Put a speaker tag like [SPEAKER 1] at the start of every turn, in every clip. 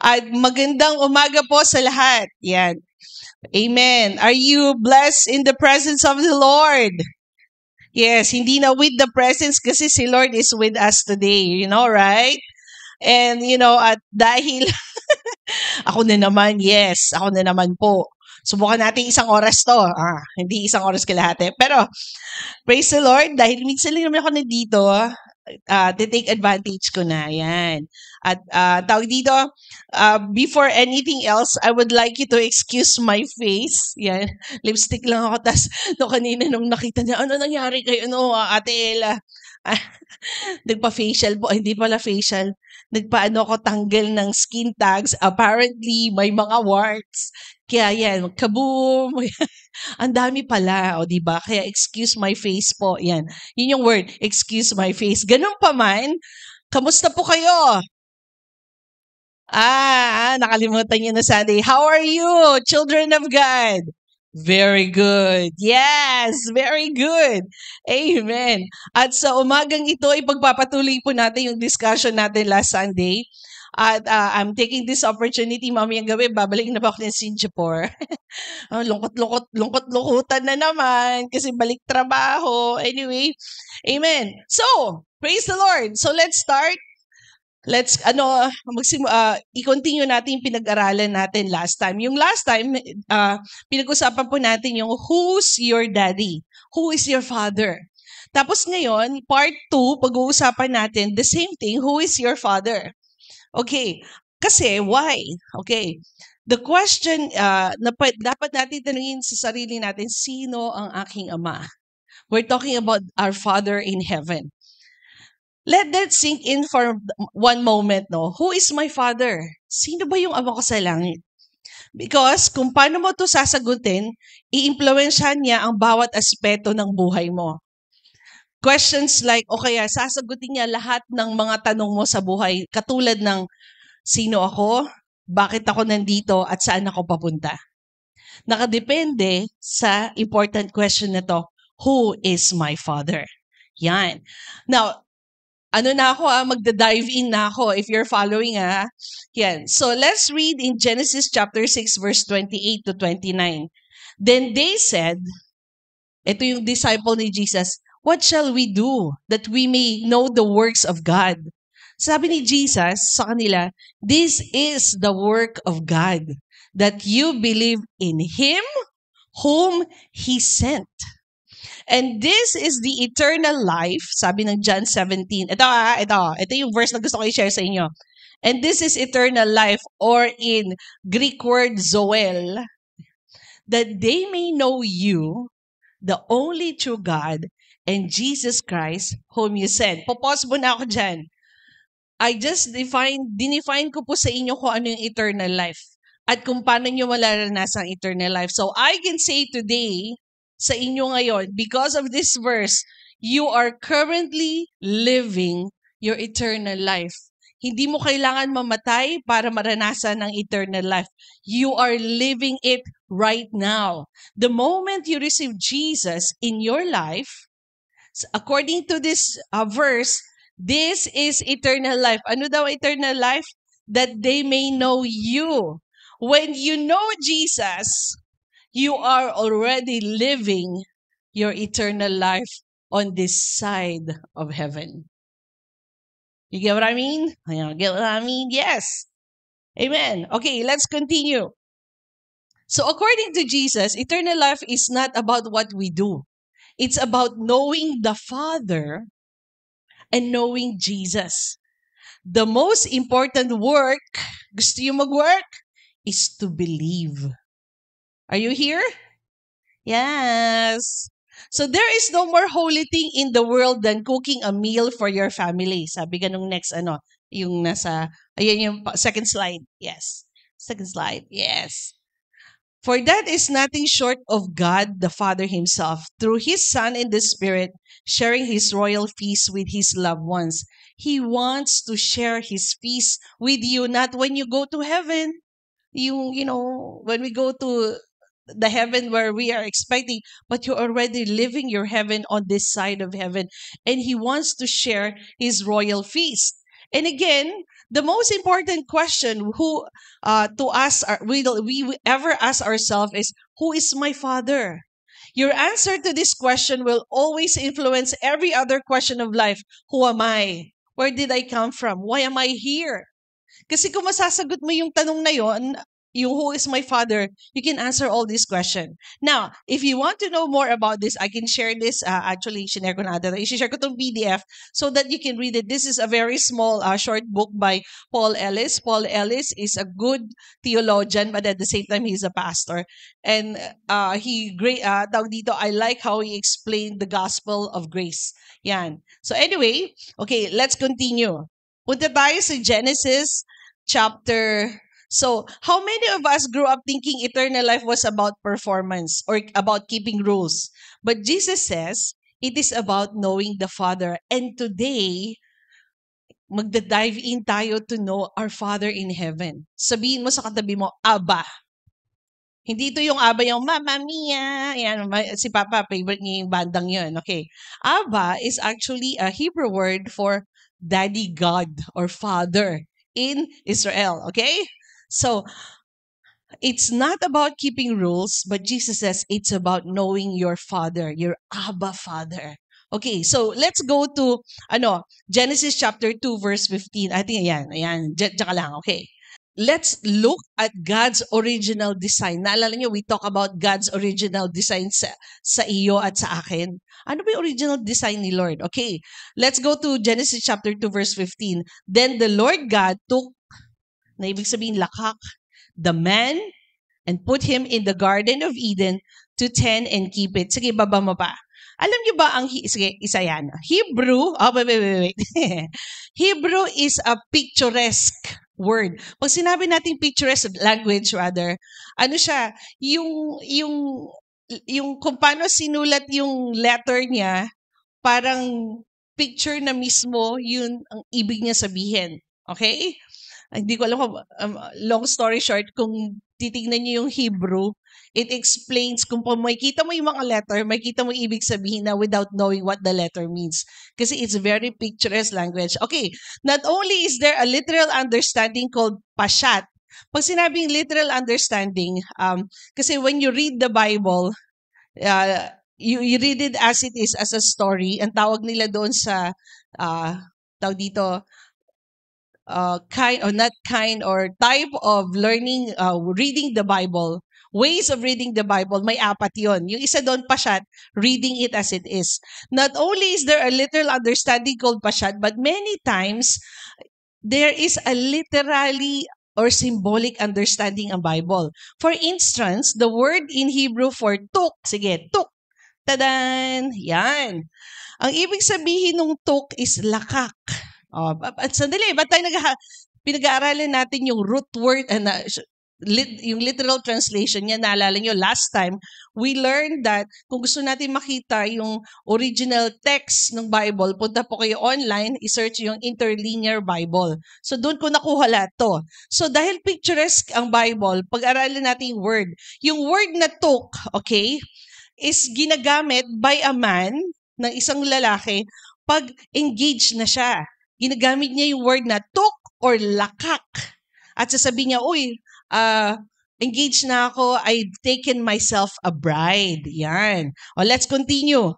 [SPEAKER 1] At magandang umaga po sa lahat. Yan. Amen. Are you blessed in the presence of the Lord? Yes, hindi na with the presence kasi si Lord is with us today. You know, right? And at dahil ako na naman, yes, ako na naman po. Subukan natin isang oras to. Hindi isang oras kalahati. Pero, praise the Lord, dahil minsan lang naman ako nandito, to-take advantage ko na. Yan. At tawag dito, before anything else, I would like you to excuse my face. Yan. Lipstick lang ako. Tapos, kanina nung nakita niya, ano nangyari kayo? Ate Ella? Nagpa-facial po. Hindi pala facial. Nagpaano ako tanggal ng skin tags. Apparently, may mga warts. Kaya yan, kaboom. Ang dami pala, o di ba? Kaya excuse my face po. Yan. Yun yung word, excuse my face. Ganun pa man, kamusta po kayo? Nakalimutan niyo na Sunday. How are you, children of God? Very good. Yes, very good. Amen. At sa umagang ito, ipagpapatuloy po natin yung discussion natin last Sunday. At I'm taking this opportunity, mamayang gabi, babalik na ba ako ng Singapore? Lungkot-lungkutan na naman kasi balik trabaho. Anyway, amen. So, praise the Lord. So, let's start. Let's i-continue natin yung pinag-aralan natin last time. Yung last time, pinag-usapan po natin yung who's your daddy? Who is your father? Tapos ngayon, part 2, pag-uusapan natin the same thing, who is your father? Okay, kasi why? Okay. The question dapat natin tanungin sa sarili natin, sino ang aking ama? We're talking about our Father in heaven. Let that sink in for one moment, no? Who is my Father? Sino ba yung ama ko sa langit? Because kung paano mo to sasagutin, i-impluwensyahan niya ang bawat aspeto ng buhay mo. Questions like, o kaya sasagutin niya lahat ng mga tanong mo sa buhay, katulad ng, sino ako? Bakit ako nandito? At saan ako papunta? Nakadepende sa important question na to, who is my Father? Yan. Now, magda-dive in na ako if you're following Yan. So let's read in Genesis chapter 6 verse 28 to 29. Then they said, ito yung disciple ni Jesus, what shall we do that we may know the works of God? Sabi ni Jesus sa kanila, this is the work of God, that you believe in Him whom He sent. And this is the eternal life, sabi ng John 17. Ito yung verse na gusto ko i-share sa inyo. And this is eternal life, or in Greek word zoel, that they may know you, the only true God, and Jesus Christ, whom you sent. Popause mo na ako dyan. I just dinefine ko po sa inyo kung ano yung eternal life at kung paano nyo malalanas ang eternal life. So I can say today, sa inyo ngayon, because of this verse, you are currently living your eternal life. Hindi mo kailangan mamatay para maranasan ang eternal life. You are living it right now. The moment you receive Jesus in your life, according to this verse, this is eternal life. Ano daw eternal life? That they may know you. When you know Jesus, you are already living your eternal life on this side of heaven. You get what I mean? Get what I mean? Yes. Amen. Okay, let's continue. So according to Jesus, eternal life is not about what we do. It's about knowing the Father and knowing Jesus. The most important work, gusto yung mag-work, is to believe. Are you here? Yes. So there is no more holy thing in the world than cooking a meal for your family. Sabi ka nung next yung nasa, ayan yung second slide. Yes. Second slide. Yes. For that is nothing short of God the Father Himself, through His Son in the Spirit, sharing His royal feast with His loved ones. He wants to share His feast with you, not when you go to heaven. When we go to the heaven where we are expecting, but you're already living your heaven on this side of heaven. And He wants to share His royal feast. And again, the most important question to us we ever ask ourselves is, who is my father? Your answer to this question will always influence every other question of life. Who am I? Where did I come from? Why am I here? Kasi kung masasagot mo yung tanong na yon, yung who is my father, you can answer all these questions. Now, if you want to know more about this, I can share this. Actually, shinare ko na ata. I-share ko itong PDF so that you can read it. This is a very small, short book by Paul Ellis. Paul Ellis is a good theologian, but at the same time, he's a pastor. And tawag dito, I like how he explained the gospel of grace. Yan. So anyway, okay, let's continue. Punta tayo sa Genesis chapter. So, how many of us grew up thinking eternal life was about performance or about keeping rules? But Jesus says, it is about knowing the Father. And today, magda-dive in tayo to know our Father in heaven. Sabihin mo sa katabi mo, Abba. Hindi ito yung Abba yung Mamma Mia. Yan, si Papa, favorite niya yung bandang yun. Okay. Abba is actually a Hebrew word for Daddy God or Father in Israel. Okay? So, it's not about keeping rules, but Jesus says it's about knowing your Father, your Abba Father. Okay, so let's go to Genesis chapter 2 verse 15. I think ayan, tsaka lang, okay. Let's look at God's original design. Naalala niyo, we talk about God's original design sa iyo at sa akin. Ano ba yung original design ni Lord? Okay, let's go to Genesis chapter 2 verse 15. Then the Lord God took, na ibig sabihin lakak, the man and put him in the Garden of Eden to tend and keep it. Sige, baba mo pa. Alam niyo ba sige, isa yan. Hebrew, wait. Hebrew is a picturesque word. Pag sinabi natin picturesque language rather, ano siya, yung kung paano sinulat yung letter niya, parang picture na mismo yun ang ibig niya sabihin. Okay? Hindi ko alam kung, long story short, kung titignan niyo yung Hebrew, it explains, kung makikita mo yung mga letter, makikita mo yung ibig sabihin na without knowing what the letter means. Kasi it's very picturesque language. Okay, not only is there a literal understanding called pashat, pag sinabing literal understanding, kasi when you read the Bible, you read it as it is, as a story. Ang tawag nila doon sa, tawag dito, type of learning, reading the Bible, ways of reading the Bible, may apat yon. Yung isa doon, pashat, reading it as it is. Not only is there a literal understanding called pashat, but many times, there is a literally or symbolic understanding ang Bible. For instance, the word in Hebrew for tuk, sige, tuk, tadan, yan. Ang ibig sabihin ng tuk is lakak. Sandali, ba't tayo pinag-aaralan natin yung root word, yung literal translation niya. Naalala nyo, last time, we learned that kung gusto natin makita yung original text ng Bible, punta po kayo online, isearch yung Interlinear Bible. So, doon ko nakuha lahat to. So, dahil picturesque ang Bible, pag-aralan natin yung word na tuk, okay, is ginagamit by a man, ng isang lalaki, pag engaged na siya. Ginagamit niya yung word na tuk or lakak. At sasabihin niya, uy, engaged na ako, I've taken myself a bride. Yan. O, let's continue.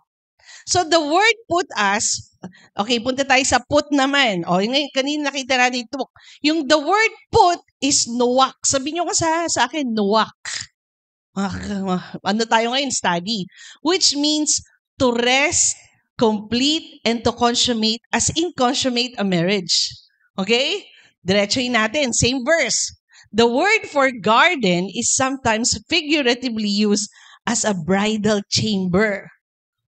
[SPEAKER 1] So, the word put us, okay, punta tayo sa put naman. O, kanina nakita natin tuk. Yung the word put is nuwak. Sabihin niyo sa akin, nuwak. Ano tayo ngayon? Study. Which means to rest, complete, and to consummate, as in consummate a marriage. Okay? Diretsohin natin. Same verse. The word for garden is sometimes figuratively used as a bridal chamber.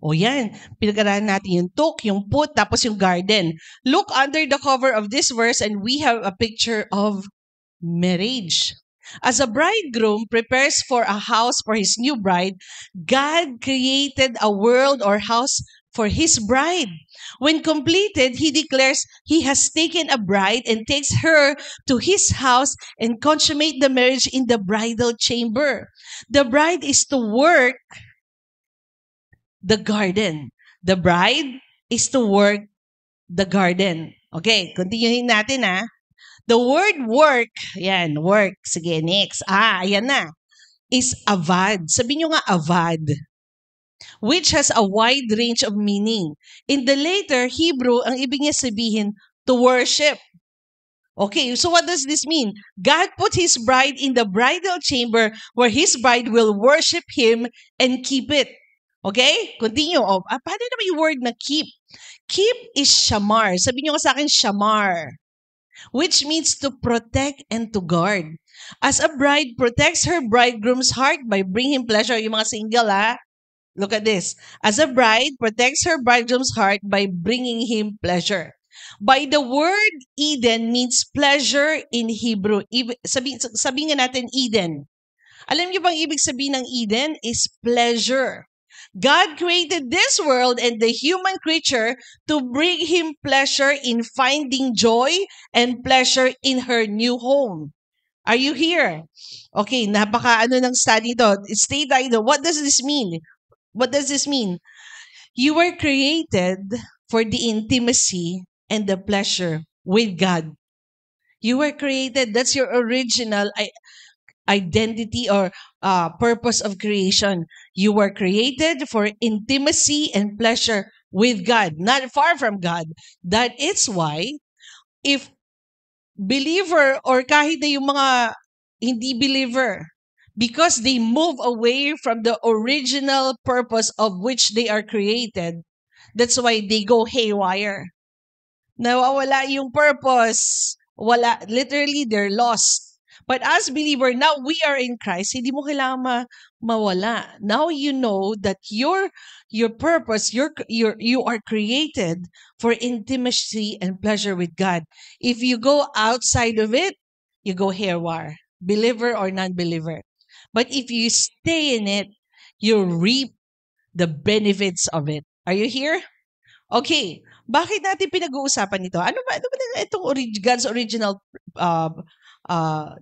[SPEAKER 1] O yan, pinag-aralan natin yung tuk, yung put, tapos yung garden. Look under the cover of this verse and we have a picture of marriage. As a bridegroom prepares for a house for his new bride, God created a world or house for his bride. When completed, he declares he has taken a bride and takes her to his house and consummate the marriage in the bridal chamber. The bride is to work the garden. The bride is to work the garden. Okay, continuing natin The word work, yan, work. Sige, next. Ayan na. Is avad. Sabi nyo nga avad, which has a wide range of meaning. In the later Hebrew, ang ibig niya sabihin, to worship. Okay, so what does this mean? God put His bride in the bridal chamber where His bride will worship Him and keep it. Okay? Continue. Paano naman yung word na keep? Keep is shamar. Sabi niyo sa akin, shamar. Which means to protect and to guard. As a bride protects her bridegroom's heart by bringing pleasure. Yung mga single, look at this. As a bride protects her bridegroom's heart by bringing him pleasure. By the word Eden means pleasure in Hebrew. Sabihin nga natin Eden. Alam niyo bang ibig sabihin ng Eden is pleasure. God created this world and the human creature to bring Him pleasure in finding joy and pleasure in her new home. Are you here? Okay, ng study to. Stay tayo. What does this mean? What does this mean? You were created for the intimacy and the pleasure with God. You were created. That's your original identity or purpose of creation. You were created for intimacy and pleasure with God, not far from God. That is why, if believer or kahit na yung mga hindi believer, because they move away from the original purpose of which they are created, that's why they go haywire. Nawawala yung purpose. Wala. Literally, they're lost. But as believer, now we are in Christ, hindi mo kailangan mawala. Now you know that your purpose, you are created for intimacy and pleasure with God. If you go outside of it, you go haywire, believer or non-believer. But if you stay in it, you reap the benefits of it. Are you here? Okay, bakit natin pinag-uusapan ito? Ano ba itong God's original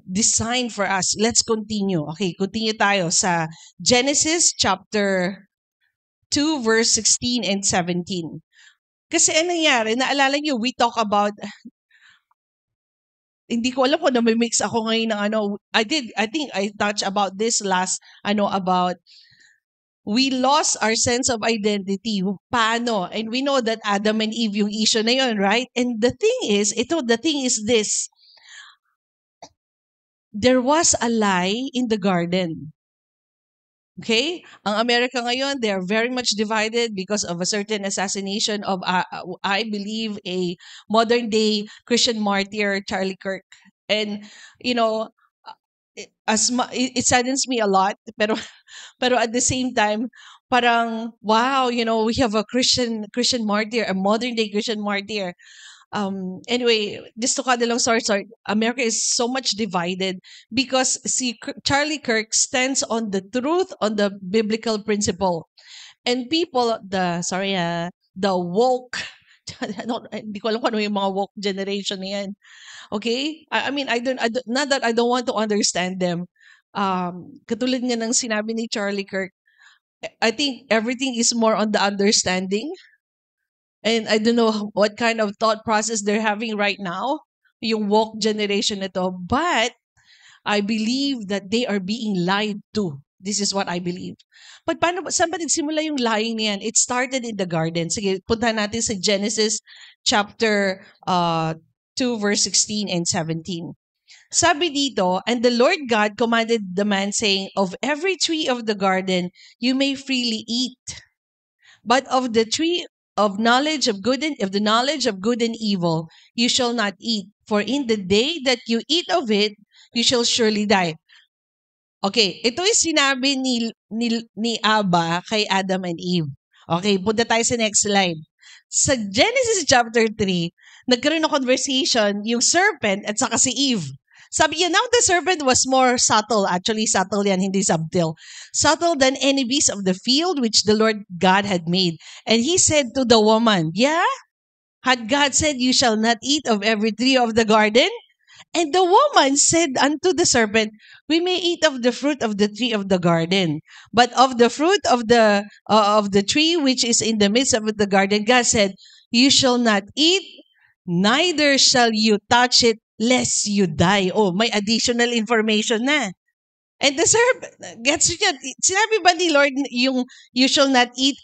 [SPEAKER 1] design for us? Let's continue. Okay, continue tayo sa Genesis chapter 2 verse 16 and 17. Kasi ano nangyari? Naalala niyo, we talk about hindi ko alam kung na-mix ako ngayon ng I think I touched about this last about we lost our sense of identity. Paano? And we know that Adam and Eve yung issue na yun, right? And the thing is this. There was a lie in the garden. Okay? Ang America ngayon, they are very much divided because of a certain assassination of, I believe, a modern-day Christian martyr, Charlie Kirk. And, it saddens me a lot, pero at the same time, parang wow, we have a Christian martyr, a modern day Christian martyr. Anyway, just to cut the long story short, America is so much divided because Charlie Kirk stands on the truth, on the biblical principle, and people, the woke, hindi ko alam kung ano yung mga woke generation na yan. Okay? I mean, I don't, not that I don't want to understand them. Katulad nga ng sinabi ni Charlie Kirk, I think everything is more on the understanding. And I don't know what kind of thought process they're having right now, yung woke generation nito. But I believe that they are being lied to. This is what I believe. But saan ba nagsimula yung lying niyan? It started in the garden. Sige, puntahan natin sa Genesis chapter 2 verse 16 and 17. Sabi dito, and the Lord God commanded the man saying, of every tree of the garden you may freely eat, but of the tree of knowledge of good and evil you shall not eat, for in the day that you eat of it you shall surely die. Okay, ito yung sinabi ni Abba kay Adam and Eve. Okay, punta tayo sa next slide. Sa Genesis chapter 3, nagkaroon ng conversation yung serpent at saka si Eve. Sabi niya, now the serpent was more subtle. Actually, subtle yan, hindi subtle. Subtle than any beast of the field which the Lord God had made. And he said to the woman, yeah? Had God said, you shall not eat of every tree of the garden? And the woman said unto the serpent, we may eat of the fruit of the tree of the garden, but of the fruit of the tree which is in the midst of the garden, God said, you shall not eat, Neither shall you touch it lest you die. Oh, may additional information na. And the serpent, gets you yan. Sinabi ba ni Lord yung you shall not eat?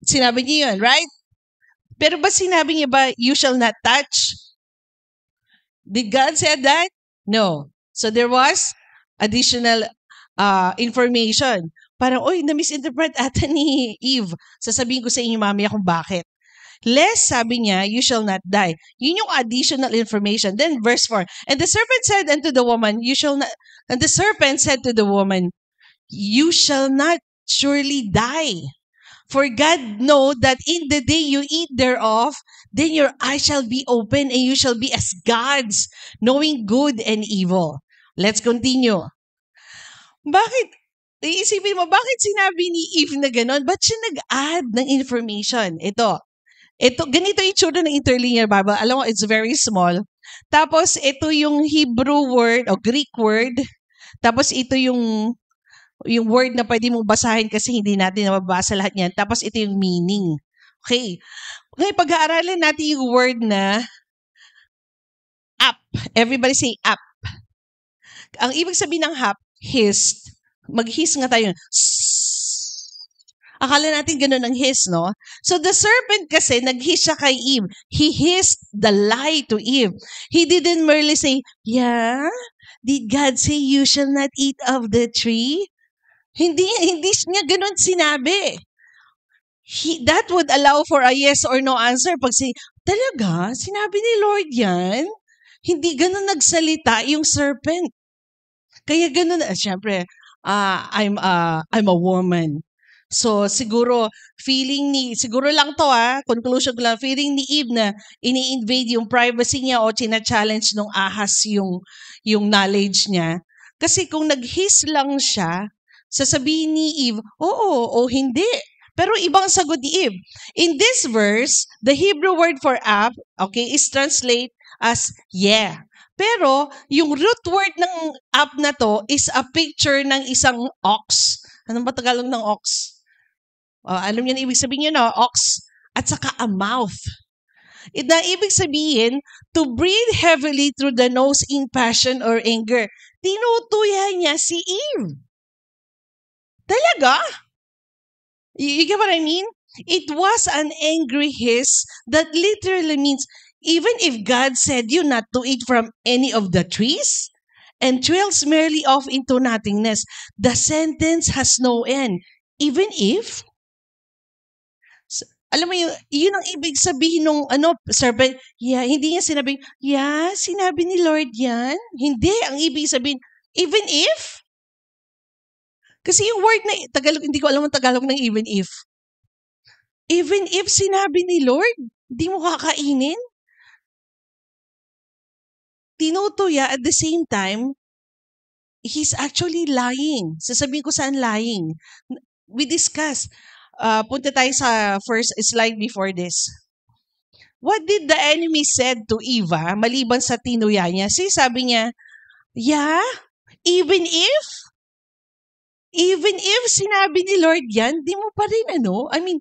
[SPEAKER 1] Sinabi niya yun, right? Pero ba sinabi niya ba you shall not touch? Did God say that? No. So there was additional information. Parang, oy, na-misinterpret ata ni Eve. Sasabihin ko sa inyo mamaya kung bakit. Lest, sabi niya, you shall not die. Yun yung additional information. Then verse 4, and the serpent said unto the woman, you shall not, and the serpent said to the woman, you shall not surely die. For God know that in the day you eat thereof, then your eyes shall be open and you shall be as gods, knowing good and evil. Let's continue. Bakit? Iisipin mo, bakit sinabi ni Eve na gano'n? Ba't siya nag-add ng information? Ito, ganito yung itsura ng interlinear Bible. Alam mo, it's very small. Tapos, ito yung Hebrew word o Greek word. Tapos, ito yung word na pwede mong basahin kasi hindi natin nababasa lahat yan. Tapos, ito yung meaning. Okay. Ngayon, pag-aaralan natin yung word na up. Everybody say up. Ang ibig sabihin ng up, hissed. Mag-hiss nga tayo. Akala natin ganun ang hiss, no? So the serpent kasi, nag-hiss siya kay Eve. He hissed the lie to Eve. He didn't merely say, yeah, did God say you shall not eat of the tree? Hindi niya ganun sinabi. That would allow for a yes or no answer. Pag talaga, sinabi ni Lord yan? Hindi ganun nagsalita yung serpent. Kaya ganun, syempre, I'm a woman. So, siguro lang to conclusion ko lang, feeling ni Eve na ini-invade yung privacy niya o china-challenge nung ahas yung knowledge niya. Kasi kung nag-hiss lang siya, sasabihin ni Eve, oo o hindi. Pero ibang sagot ni Eve. In this verse, the Hebrew word for up, okay, is translate as yeah. Pero, yung root word ng up na to is a picture ng isang ox. Anong ba Tagalog ng ox? Alam niyo na ibig sabihin niya, no? Ox. At saka a mouth. Na ibig sabihin, to breathe heavily through the nose in passion or anger. Tinutuya niya si Eve. Talaga? You get what I mean? It was an angry hiss that literally means, even if God said you not to eat from any of the trees, and trails merely off into nothingness, the sentence has no end. Even if, alam mo yun ang ibig sabihin nung serpent, yeah, hindi niya sinabing, yeah, sinabi ni Lord yan. Hindi, ang ibig sabihin, even if, kasi yung word na Tagalog, hindi ko alam ang Tagalog ng even if. Even if sinabi ni Lord, di mo kakainin. Tinutuya at the same time, he's actually lying. Sasabihin ko saan lying. We discussed. Punta tayo sa first slide before this. What did the enemy said to Eva, maliban sa tinuya niya? Sabi niya, yeah, even if sinabi ni Lord yan, di mo pa rin I mean,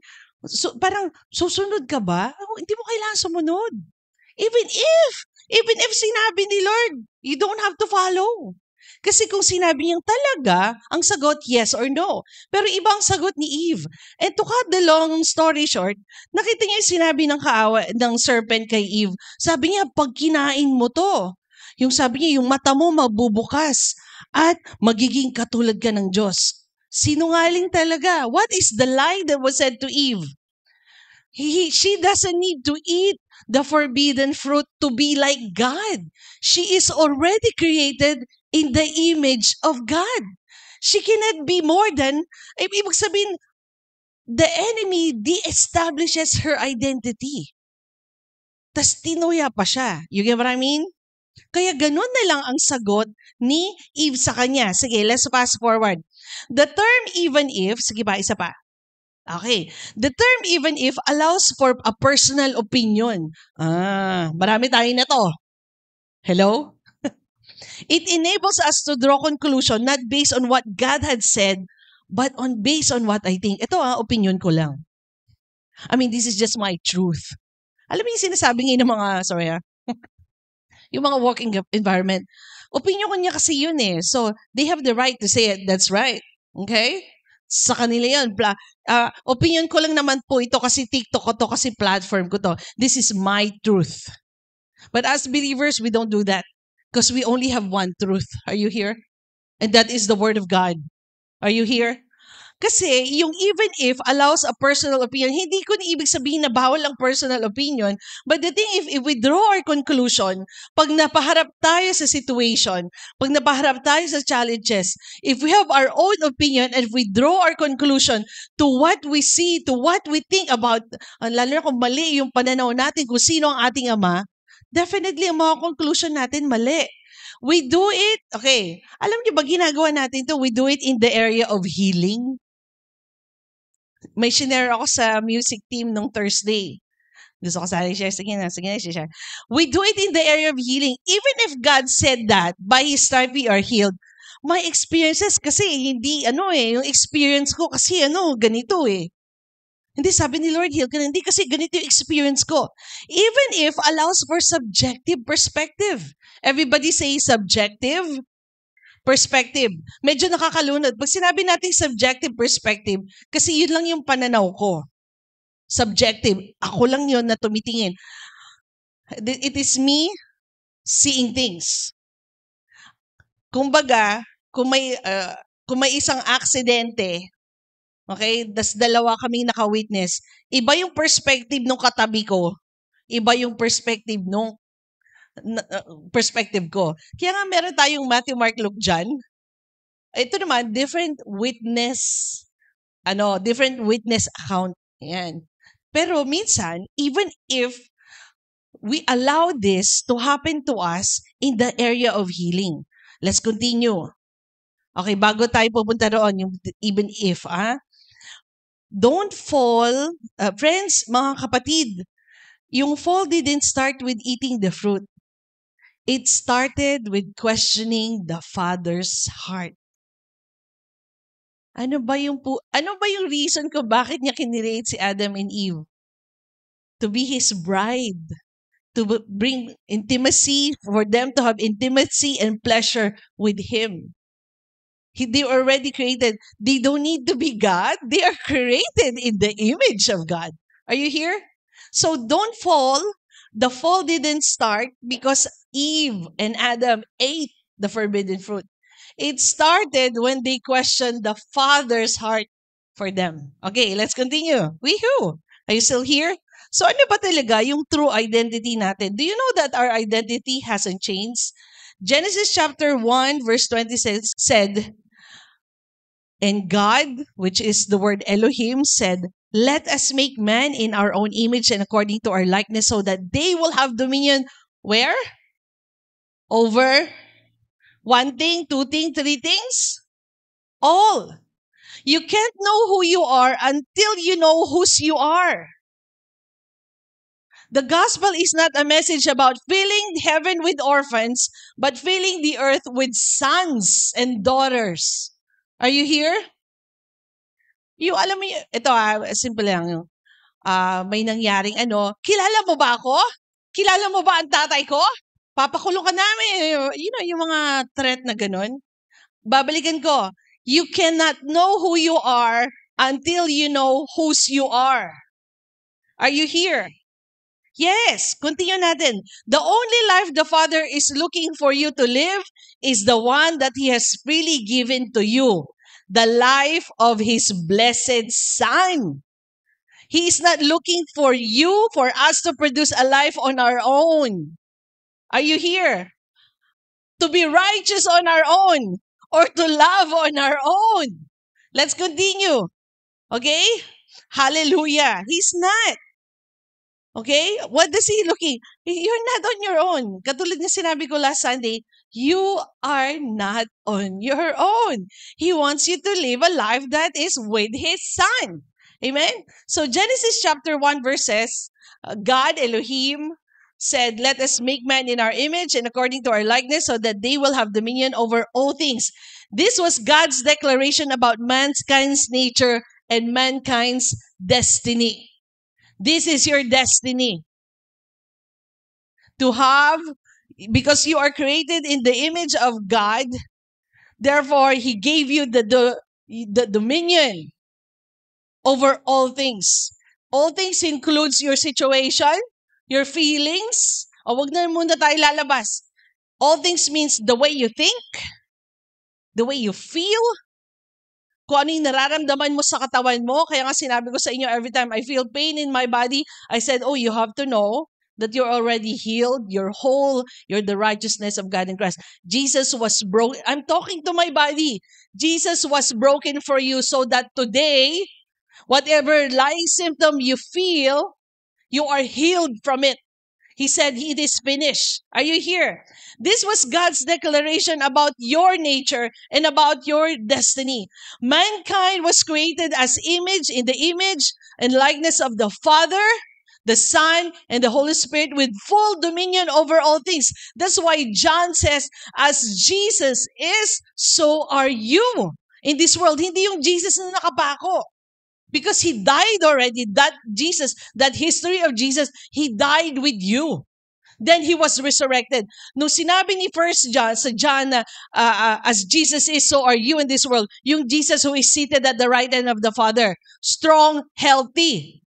[SPEAKER 1] parang susunod ka ba? Hindi mo kailangan sumunod. Even if sinabi ni Lord, you don't have to follow. Kasi kung sinabi niyang talaga, ang sagot, yes or no. Pero ibang sagot ni Eve. And to cut the long story short, nakita niya yung sinabi ng serpent kay Eve. Sabi niya, pag kinain mo to, yung sabi niya, yung mata mo mabubukas at magiging katulad ka ng Diyos. Sinungaling talaga. What is the lie that was said to Eve? She doesn't need to eat the forbidden fruit to be like God. She is already created in the image of God. She cannot be more than, ibig sabihin, the enemy de-establishes her identity. Tas tinuya pa siya. You get what I mean? Kaya ganun na lang ang sagot ni Eve sa kanya. Sige, let's fast forward. The term even if, sige pa, isa pa. Okay. The term even if allows for a personal opinion. Marami tayo na to. Hello? It enables us to draw conclusion not based on what God had said, but based on what I think. Ito opinion ko lang. I mean, this is just my truth. Alam mo yung sinasabi ngayon ng mga, sorry yung mga working environment, opinion niya kasi yun eh. So, they have the right to say it. That's right. Okay? Sa kanila yun. Opinion ko lang naman po ito kasi TikTok ko to, kasi platform ko to. This is my truth. But as believers, we don't do that because we only have one truth. Are you here? And that is the Word of God. Are you here? Kasi yung even if allows a personal opinion, hindi ko na ibig sabihin na bawal ang personal opinion. But the thing, if we draw our conclusion, pag napaharap tayo sa situation, pag napaharap tayo sa challenges, if we have our own opinion and if we draw our conclusion to what we see, to what we think about, lalo na kung mali yung pananaw natin kung sino ang ating Ama, definitely ang mga conclusion natin mali. We do it, okay, alam niyo ba ginagawa natin to? We do it in the area of healing. May shinare ako sa music team nung Thursday. Gusto ko sana i-share. Sige na, share. We do it in the area of healing. Even if God said that, by His stripe we are healed. My experiences kasi, hindi, yung experience ko kasi, ganito eh. Hindi, sabi ni Lord, heal ka na. Hindi kasi ganito yung experience ko. Even if allows for subjective perspective. Everybody say subjective perspective. Medyo nakakalunod. Pag sinabi natin subjective perspective, kasi yun lang yung pananaw ko. Subjective. Ako lang yun na tumitingin. It is me seeing things. Kumbaga, kung may isang aksidente, okay, das dalawa kaming naka-witness, iba yung perspective nung katabi ko, iba yung perspective nung perspective ko. Kaya nga meron tayong Matthew, Mark, Luke, John. Ito naman, different witness account. Ayan. Pero minsan, even if we allow this to happen to us in the area of healing. Let's continue. Okay, bago tayo pupunta roon, yung even if, don't fall. Friends, mga kapatid, yung fall didn't start with eating the fruit. It started with questioning the Father's heart. Ano ba yung reason ko bakit niya kinreate si Adam and Eve? To be His bride. To bring intimacy, for them to have intimacy and pleasure with Him. They were already created. They don't need to be God. They are created in the image of God. Are you here? So don't fall. The fall didn't start because Eve and Adam ate the forbidden fruit. It started when they questioned the Father's heart for them. Okay, let's continue. Woohoo! Are you still here? So ano ba talaga yung true identity natin? Do you know that our identity hasn't changed? Genesis chapter 1 verse 26 said, and God, which is the word Elohim, said, let us make man in our own image and according to our likeness so that they will have dominion. Where? Over one thing, two things, three things? All. You can't know who you are until you know whose you are. The gospel is not a message about filling heaven with orphans, but filling the earth with sons and daughters. Are you here? Yung alam mo, ito simple lang. May nangyaring kilala mo ba ako? Kilala mo ba ang tatay ko? Papakulong ka namin. Yung mga threat na ganun. Babalikan ko. You cannot know who you are until you know whose you are. Are you here? Yes, continue natin. The only life the Father is looking for you to live is the one that He has freely given to you. The life of His blessed Son. He is not looking for us to produce a life on our own. Are you here? To be righteous on our own or to love on our own. Let's continue. Okay? Hallelujah. He's not. Okay? What does He looking? You're not on your own. Katulad na sinabi ko last Sunday, you are not on your own. He wants you to live a life that is with His Son. Amen? So Genesis chapter 1 verses, God, Elohim, said, let us make man in our image and according to our likeness so that they will have dominion over all things. This was God's declaration about mankind's nature and mankind's destiny. This is your destiny. to have, because you are created in the image of God, therefore He gave you the dominion over all things. All things includes your situation, your feelings. O wag na muna tayo lalabas. All things means the way you think, the way you feel, kung ano yung nararamdaman mo sa katawan mo. Kaya nga sinabi ko sa inyo, every time I feel pain in my body, I said, oh, you have to know that you're already healed, you're whole, you're the righteousness of God in Christ. Jesus was broken. I'm talking to my body. Jesus was broken for you so that today, whatever lying symptom you feel, you are healed from it. He said, it is finished. Are you here? This was God's declaration about your nature and about your destiny. Mankind was created as image, in the image and likeness of the Father, the Son, and the Holy Spirit with full dominion over all things. That's why John says, as Jesus is, so are you in this world. Hindi yung Jesus na nakapako. Because He died already. That Jesus, that history of Jesus, He died with you. Then He was resurrected. Nung sinabi ni 1 John, sa John, as Jesus is, so are you in this world. Yung Jesus who is seated at the right hand of the Father. Strong, healthy.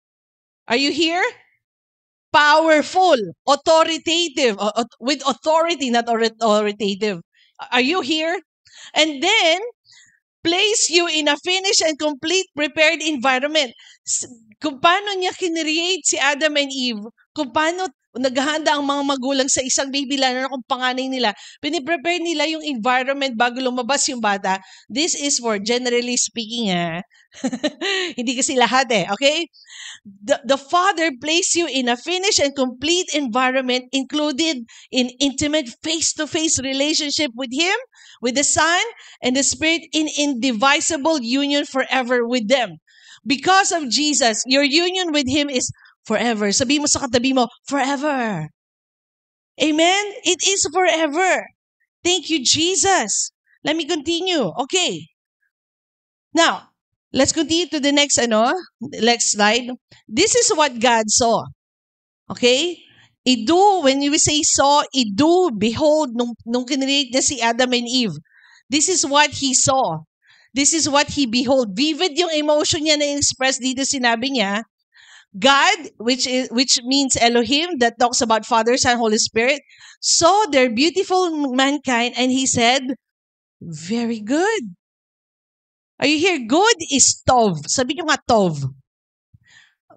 [SPEAKER 1] Are you here? Powerful, authoritative, with authority, not authoritative. Are you here? And then, place you in a finished and complete prepared environment. Kung paano niya kinreate si Adam and Eve, kung paano naghahanda ang mga magulang sa isang baby, lalo na kung panganay nila, piniprepare nila yung environment bago lumabas yung bata. This is for generally speaking, hindi kasi lahat okay? The Father placed you in a finished and complete environment, included in intimate face-to-face relationship with Him, with the Son, and the Spirit, in indivisible union forever with them. Because of Jesus, your union with Him is forever. Sabi mo sa katabi mo, forever. Amen? It is forever. Thank you, Jesus. Let me continue. Okay. Now, let's continue to the next slide. This is what God saw. Okay? When we say saw, behold, nung kinreate niya si Adam and Eve. This is what He saw. This is what He behold. Vivid yung emotion niya na express dito, sinabi niya, God, which means Elohim, that talks about Father, Son, Holy Spirit, saw their beautiful mankind, and He said, very good. Are you here? Good is Tov. Sabi nyo nga Tov.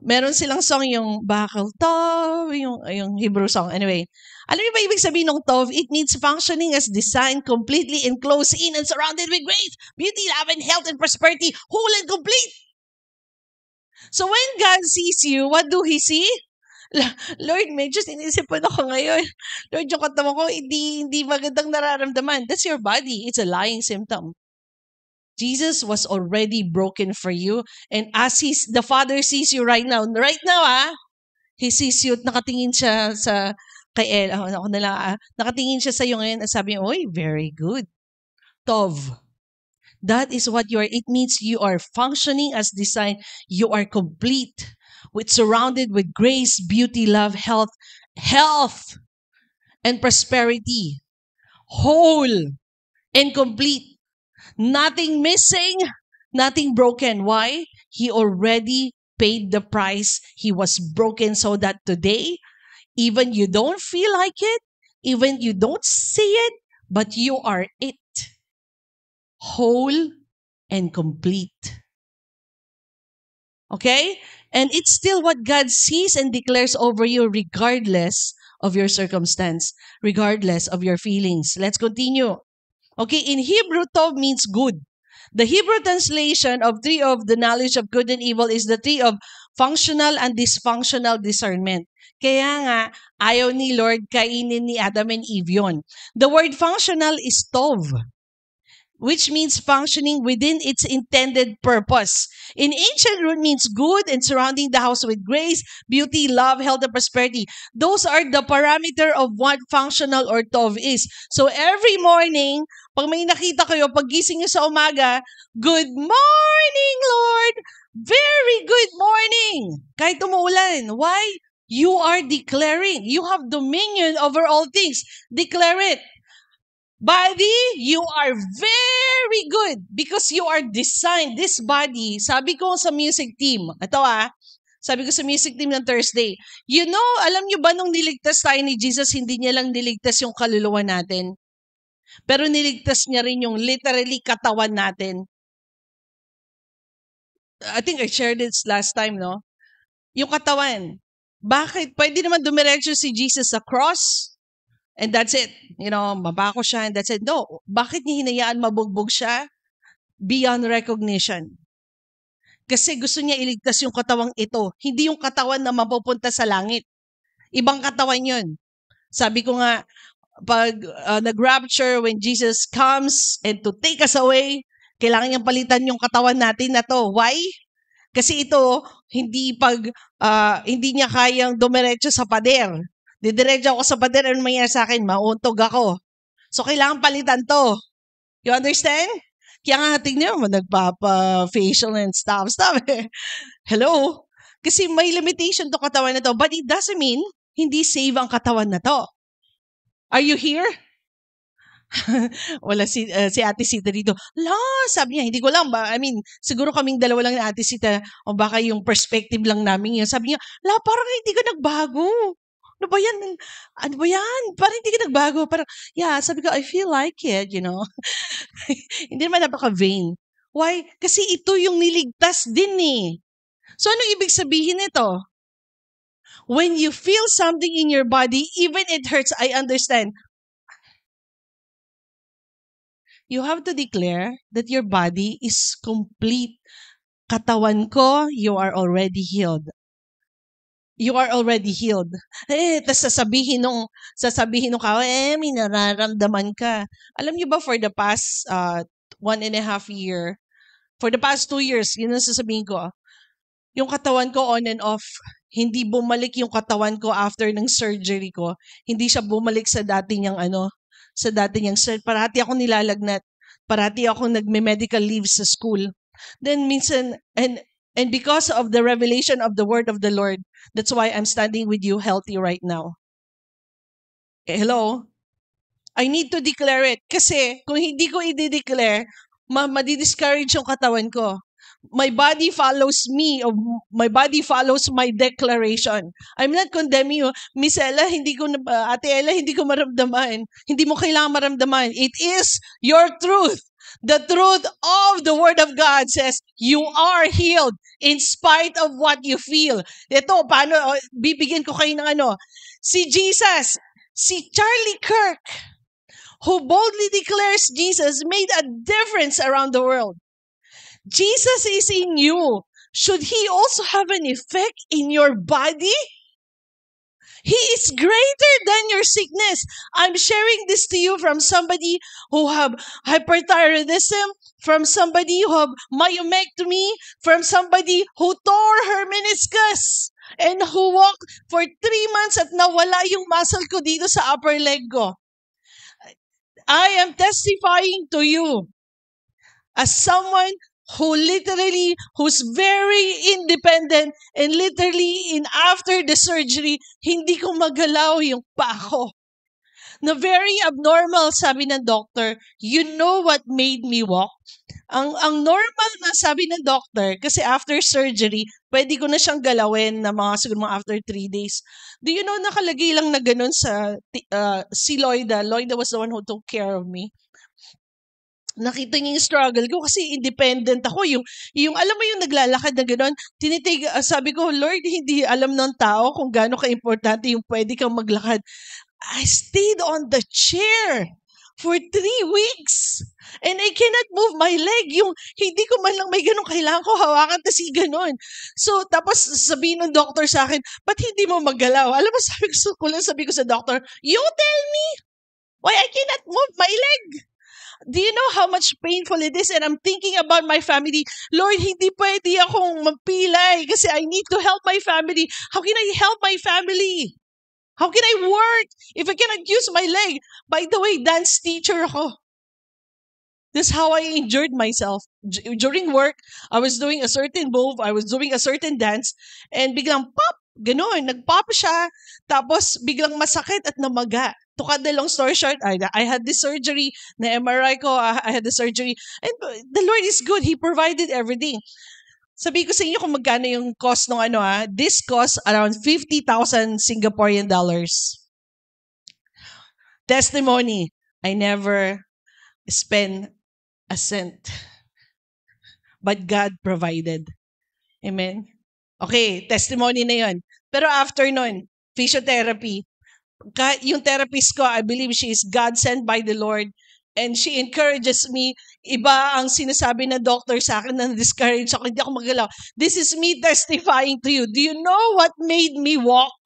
[SPEAKER 1] Meron silang song yung Bakal Tov, yung Hebrew song. Anyway, alam niyo ba ibig sabihin ng Tov? It means functioning as designed, completely enclosed in and surrounded with grace, beauty, love, and health and prosperity, whole and complete. So when God sees you, what do He see? Lord, medyo sinisipan ako ngayon. Lord, yung katawan ko, hindi magandang nararamdaman. That's your body. It's a lying symptom. Jesus was already broken for you. And as the Father sees you right now, He sees you at nakatingin siya sa kay El. Nakatingin siya sa iyo ngayon at sabi, oy, very good. Tov. That is what you are. It means you are functioning as designed. You are complete, surrounded with grace, beauty, love, health, and prosperity. Whole and complete. Nothing missing, nothing broken. Why? He already paid the price. He was broken so that today, even you don't feel like it, even you don't see it, but you are it. Whole and complete. Okay? And it's still what God sees and declares over you regardless of your circumstance, regardless of your feelings. Let's continue. Okay, in Hebrew, Tov means good. The Hebrew translation of tree of the knowledge of good and evil is the tree of functional and dysfunctional discernment. Kaya nga, ayaw ni Lord kainin ni Adam and Eve yun. The word functional is Tov, which means functioning within its intended purpose. In ancient root means good and surrounding the house with grace, beauty, love, health, and prosperity. Those are the parameter of what functional or Tov is. So every morning, pag may nakita kayo, pag gising nyo sa umaga, good morning, Lord! Very good morning! Kahit umuulan. Why? You are declaring. You have dominion over all things. Declare it. Body, you are very good because you are designed. This body, sabi ko sa music team, sabi ko sa music team ng Thursday, alam nyo ba nung niligtas tayo ni Jesus, hindi niya lang niligtas yung kaluluwa natin, pero niligtas niya rin yung literally katawan natin. I think I shared this last time, no? Yung katawan. Bakit? Pwede naman dumiretso si Jesus sa cross, and that's it. Mabako siya and that's it. No. Bakit niya hinayaan mabugbog siya? Beyond recognition. Kasi gusto niya iligtas yung katawang ito. Hindi yung katawan na mapupunta sa langit. Ibang katawan yun. Sabi ko nga, pag nag-rapture, when Jesus comes and to take us away, kailangan niyang palitan yung katawan natin na to. Why? Kasi ito, hindi niya kayang dumiretso sa pader. Didiretso ako sa pader, ano mangyayari sa akin? Mauntog ako. So, kailangan palitan to. You understand? Kaya nga, tingnan mo, nagpapa-facial and stuff. Hello? Kasi may limitation to katawan na to, but it doesn't mean hindi save ang katawan na to. Are you here? Wala si Ate Sita dito. Sabi niya, hindi ko lang ba? I mean, siguro kaming dalawa lang na Ate Sita, o baka yung perspective lang namin yun. Sabi niya, parang hindi ka nagbago. Ano ba yan? Parang hindi ka nagbago. Parang, sabi ko, I feel like it, Hindi naman napaka-vain. Why? Kasi ito yung niligtas din eh. So, anong ibig sabihin nito? When you feel something in your body, even it hurts, I understand. You have to declare that your body is complete. Katawan ko, you are already healed. You are already healed. Tas sasabihin nung kao, may nararamdaman ka. Alam niyo ba, for the past 1.5 year, for the past 2 years, yun ang sasabihin ko, yung katawan ko on and off, hindi bumalik yung katawan ko after ng surgery ko. Hindi siya bumalik sa dati niyang parati akong nilalagnat. Parati akong nagme-medical leave sa school. Then minsan, and because of the revelation of the word of the Lord, that's why I'm standing with you healthy right now. Hello? I need to declare it. Kasi kung hindi ko i-declare, madi-discourage yung katawan ko. My body follows me, or my body follows my declaration. I'm not condemning you. Miss Ella, Ate Ella, hindi ko maramdaman. Hindi mo kailangan maramdaman. It is your truth. The truth of the Word of God says, you are healed in spite of what you feel. Ito, bibigyan ko kayo ng si Jesus, si Charlie Kirk, who boldly declares Jesus made a difference around the world. Jesus is in you. Should He also have an effect in your body? He is greater than your sickness. I'm sharing this to you from somebody who have hyperthyroidism, from somebody who have myomectomy, from somebody who tore her meniscus, and who walked for 3 months at nawala yung muscle ko dito sa upper leg ko. I am testifying to you as someone who's very independent, and literally after the surgery, hindi ko magalaw yung paa ko. Na very abnormal, sabi ng doctor. You know what made me walk? Ang normal na sabi ng doctor, kasi after surgery, pwede ko na siyang galawin na siguro after 3 days. Do you know, nakalagay lang na ganun sa si Loida. Loida was the one who took care of me. Nakita niya yung struggle ko kasi independent ako. Yung alam mo yung naglalakad na gano'n, sabi ko, Lord, hindi alam ng tao kung gaano ka-importante yung pwede kang maglakad. I stayed on the chair for 3 weeks. And I cannot move my leg. Yung hindi ko man lang may ganun, kailangan ko hawakan kasi ganun. So, tapos sabihin ng doctor sa akin, ba't hindi mo maggalaw? Alam mo, sabi ko sa doctor, you tell me why I cannot move my leg. Do you know how much painful it is? And I'm thinking about my family. Lord, hindi pwede akong magpilay kasi I need to help my family. How can I help my family? How can I work if I cannot use my leg? By the way, dance teacher ako. That's how I injured myself. During work, I was doing a certain move, I was doing a certain dance, and biglang pop, Ganoon, nag-pop siya, tapos biglang masakit at namaga. To cut the long story short, I had this surgery, na MRI ko, I had the surgery, and the Lord is good. He provided everything. Sabi ko sa inyo kung magkano yung cost ng this cost around 50,000 Singaporean dollars. Testimony, I never spent a cent. But God provided. Amen? Okay, testimony na yun. Pero after nun, physiotherapy. Yung therapist ko, I believe she is God sent by the Lord. And she encourages me. Iba ang sinasabi ng doctor sa akin na discourage ako. Hindi ako magalaw. This is me testifying to you. Do you know what made me walk?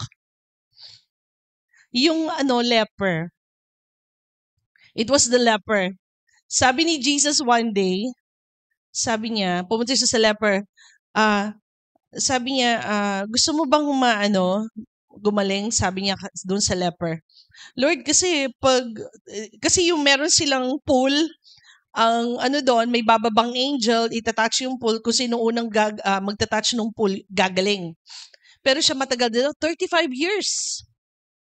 [SPEAKER 1] Yung leper. It was the leper. Sabi ni Jesus one day, sabi niya, pumunta siya sa leper, sabi niya, gusto mo bang gumaling? Sabi niya doon sa leper. Lord, kasi yung meron silang pool, ang doon, may bababang angel, itatouch yung pool, kung sino unang magtatouch ng pool, gagaling. Pero siya matagal dito, 35 years.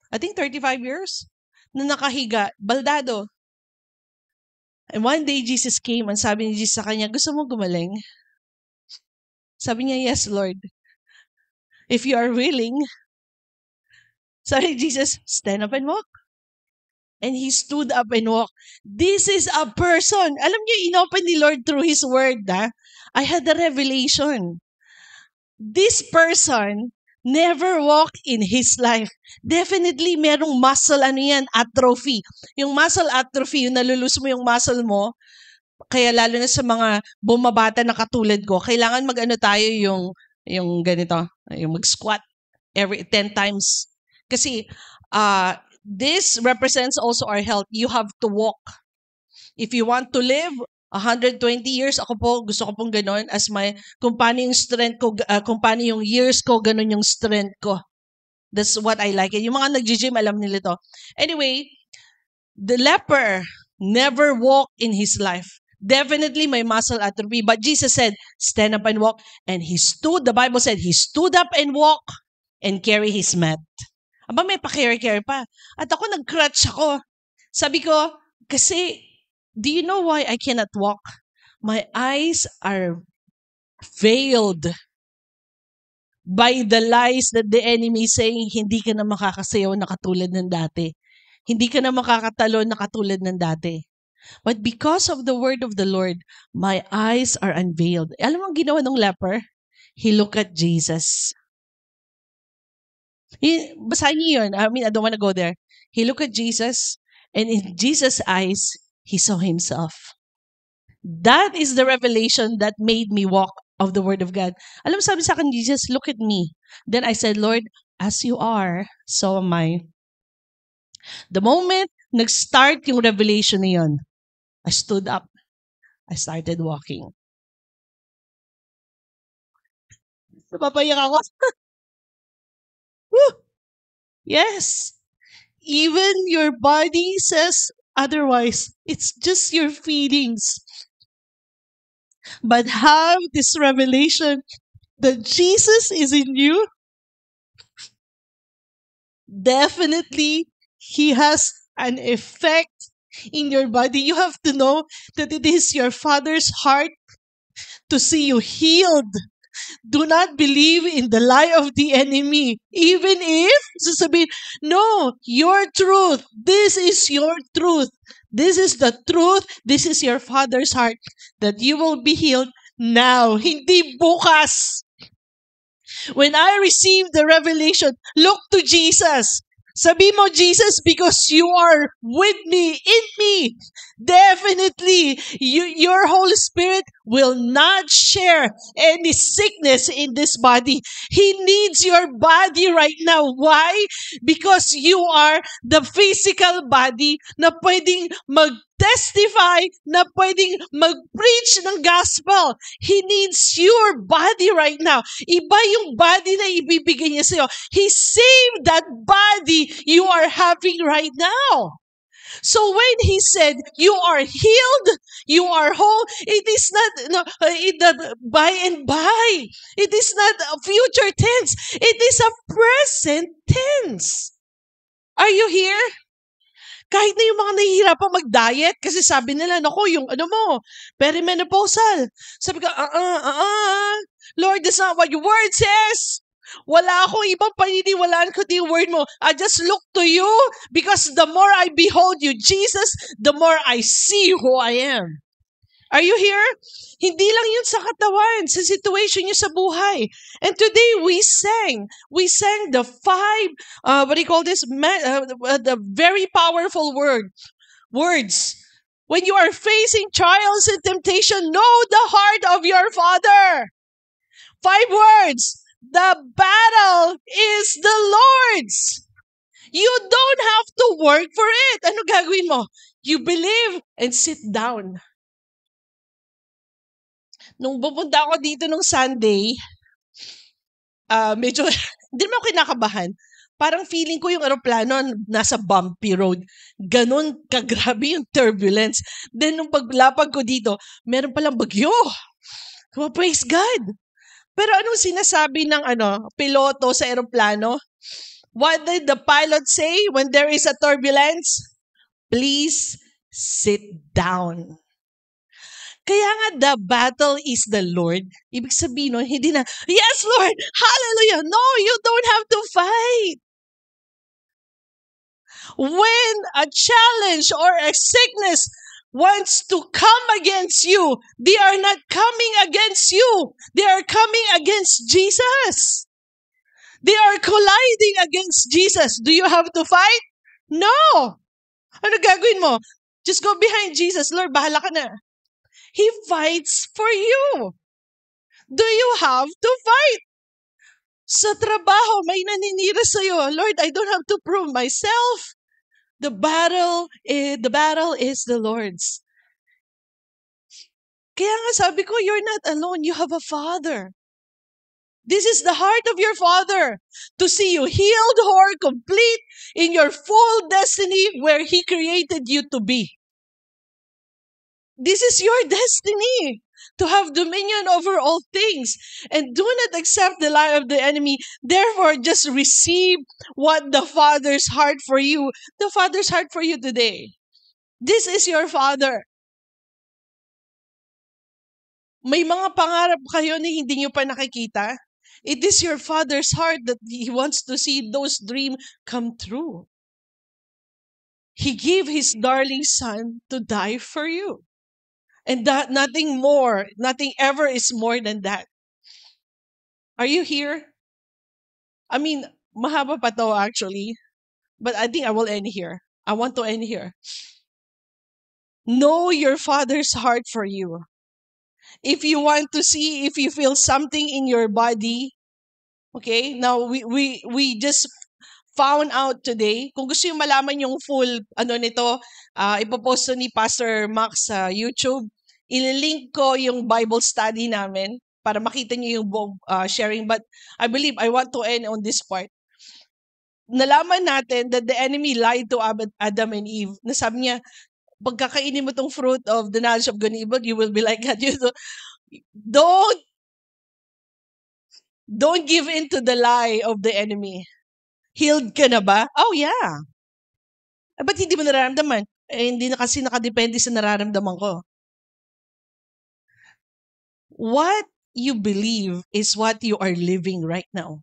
[SPEAKER 1] I think 35 years na nakahiga, baldado. And one day, Jesus came and sabi ni Jesus sa kanya, gusto mo gumaling? Sabi niya, yes, Lord. If you are willing, sabi ni Jesus, stand up and walk. And he stood up and walked. This is a person. Alam niyo, inopen ni Lord through His word. I had a revelation. This person never walked in his life. Definitely, merong muscle, atrophy. Yung muscle atrophy, yung nalulus mo yung muscle mo, kaya lalo na sa mga bumabata na katulad ko, kailangan tayo yung ganito, yung mag-squat every 10 times. Kasi, this represents also our health. You have to walk. If you want to live 120 years, ako po, gusto ko pong ganon, kung paano yung strength ko, kung paano yung years ko, ganon yung strength ko. That's what I like. Yung mga nag-gym, alam nila to. Anyway, the leper never walked in his life. Definitely may muscle atrophy. But Jesus said, stand up and walk. And the Bible said, he stood up and walked and carry his mat. Aba, may pa-carry pa. At ako, nag-crutch ako. Sabi ko, kasi, do you know why I cannot walk? My eyes are veiled by the lies that the enemy is saying, hindi ka na makakasayaw na katulad ng dati. Hindi ka na makakatalo na katulad ng dati. But because of the word of the Lord, my eyes are unveiled. Alam mo ang ginawa ng leper? He looked at Jesus. Basahin niyo yun. I don't want to go there. He looked at Jesus, and in Jesus' eyes, he saw himself. That is the revelation that made me walk of the word of God. Alam mo, sabi sa akin, Jesus, look at me. Then I said, Lord, as you are, so am I. The moment nag-start yung revelation na yun, I stood up. I started walking. Napapayak ako. Yes. Even your body says otherwise. It's just your feelings. But have this revelation that Jesus is in you. Definitely, He has an effect in your body. You have to know that it is your Father's heart to see you healed. Do not believe in the lie of the enemy. Even if, sasabihin, no, your truth. This is your truth. This is the truth. This is your Father's heart that you will be healed now. Hindi bukas. When I received the revelation, look to Jesus. Sabi mo, Jesus, because you are with me, in me, definitely, your Holy Spirit will not share any sickness in this body. He needs your body right now. Why? Because you are the physical body na pwedeng mag-testify, na pwedeng mag-preach ng gospel. He needs your body right now. Iba yung body na ibibigay niya sa'yo. He saved that body you are having right now. So when he said, you are healed, you are whole, it is not by and by. It is not a future tense. It is a present tense. Are you here? Kahit na yung mga nahihirapan mag-diet, kasi sabi nila, naku, yung ano mo, perimenopausal. Sabi ko, Lord, that's not what your word says. Wala akong ibang paniniwalaan kundi yung word mo. I just look to you because the more I behold you, Jesus, the more I see who I am. Are you here? Hindi lang yun sa katawan, sa situation nyo sa buhay. And today we sang the five, the very powerful words. When you are facing trials and temptation, know the heart of your Father. 5 words. The battle is the Lord's. You don't have to work for it. Ano gagawin mo? You believe and sit down. Nung pupunta ako dito nung Sunday, medyo, hindi naman ako kinakabahan. Parang feeling ko yung aeroplano nasa bumpy road. Ganon kagrabe yung turbulence. Then nung paglapag ko dito, meron palang bagyo. Praise God. Pero anong sinasabi ng piloto sa aeroplano? What did the pilot say when there is a turbulence? Please sit down. Kaya nga, the battle is the Lord. Ibig sabihin nun, hindi na, yes, Lord, hallelujah. No, you don't have to fight. When a challenge or a sickness wants to come against you, they are not coming against you. They are coming against Jesus. They are colliding against Jesus. Do you have to fight? No. Ano gagawin mo? Just go behind Jesus. Lord, bahala ka na. He fights for you. Do you have to fight? Sa trabaho, may naninira sa'yo. Lord, I don't have to prove myself. The battle is the Lord's. Kaya nga sabi ko, you're not alone. You have a Father. This is the heart of your Father, to see you healed, whole, complete in your full destiny where He created you to be. This is your destiny, to have dominion over all things. And do not accept the lie of the enemy. Therefore, just receive what the Father's heart for you. The Father's heart for you today. This is your Father. May mga pangarap kayo na hindi nyo pa nakikita. It is your Father's heart that He wants to see those dreams come true. He gave His darling Son to die for you. And that nothing ever is more than that. Are you here? I mean, mahaba pa to actually. But I think I will end here. I want to end here. Know your Father's heart for you. If you want to see if you feel something in your body, okay? Now we just found out today. Kung gusto yung malaman yung full nito, ipopost ni Pastor Max sa YouTube. Ililink ko yung Bible study namin para makita niyo yung sharing. But I believe I want to end on this part. Nalaman natin that the enemy lied to Adam and Eve. Nasabi niya, pagkakainin mo tong fruit of the knowledge of good and evil, you will be like God. Don't give in to the lie of the enemy. Healed ka na ba? Oh, yeah. Ba't hindi mo nararamdaman? Hindi na kasi nakadepende sa nararamdaman ko. What you believe is what you are living right now.